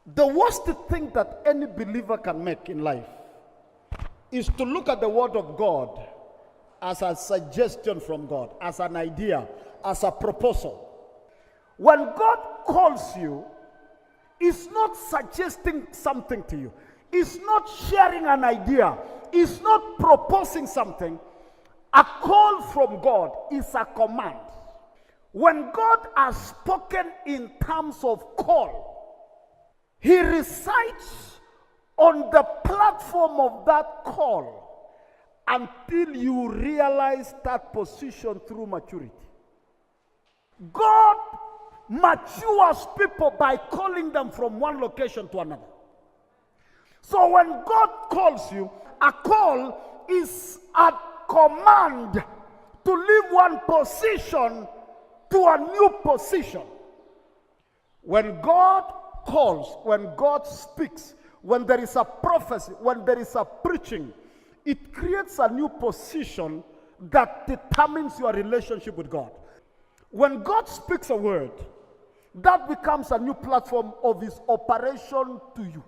The worst thing that any believer can make in life is to look at the word of God as a suggestion from God, as an idea, as a proposal. When God calls you, He's not suggesting something to you. He's not sharing an idea. He's not proposing something. A call from God is a command. When God has spoken in terms of call, He resides on the platform of that call until you realize that position through maturity. God matures people by calling them from one location to another. So when God calls you, a call is a command to leave one position to a new position. When God calls, when God speaks, when there is a prophecy, when there is a preaching, it creates a new position that determines your relationship with God. When God speaks a word, that becomes a new platform of His operation to you.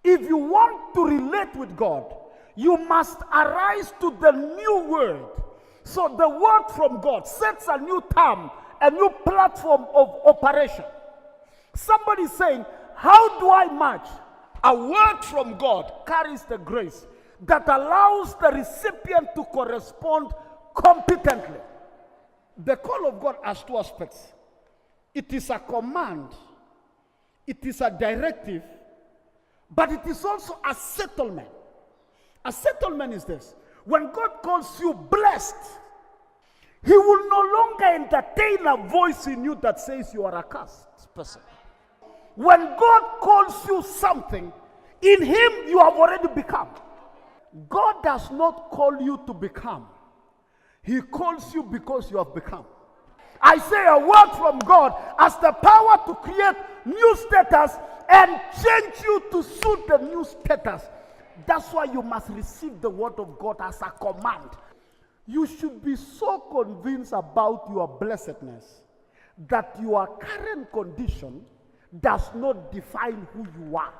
If you want to relate with God, you must arise to the new word. So the word from God sets a new term, a new platform of operation. Somebody saying, how do I match? A word from God carries the grace that allows the recipient to correspond competently. The call of God has two aspects. It is a command, it is a directive, but it is also a settlement. A settlement is this: when God calls you blessed, He will no longer entertain a voice in you that says you are a cursed person. When God calls you something, in Him you have already become. God does not call you to become. He calls you because you have become. I say a word from God has the power to create new status and change you to suit the new status. That's why you must receive the word of God as a command. You should be so convinced about your blessedness that your current condition does not define who you are.